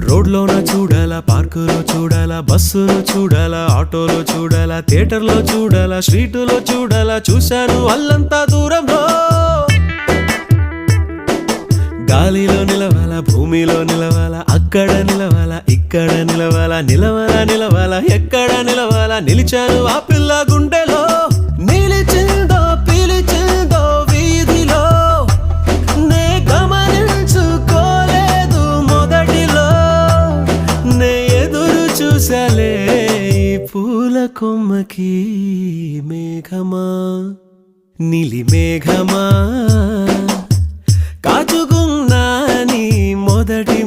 రోడ్లోన చూడాలా, పార్కులో చూడాలా, బస్సులో చూడాలా, ఆటోలో చూడాలా, థియేటర్లో చూడాలా, స్ట్రీటులో చూడాలా, చూశాను అల్లంతా దూరంలో. గాలిలో నిలవాలా, భూమిలో నిలవాలా, అక్కడ నిలవాలా, ఇక్కడ నిలవాలా, నిలవాలా నిలవాలా, ఎక్కడ నిలవాలా, నిలిచాను ఆ పిల్ల గుండెలో. నిలిచిందో పిలిచిందో వీధిలో, నే గమనించుకోలేదు మొదటిలో. నే ఎదురు చూసాలే ఈ పూల కొమ్మకి. మేఘమా నీలి మేఘమా, కాచుకున్నా నీ మొదటి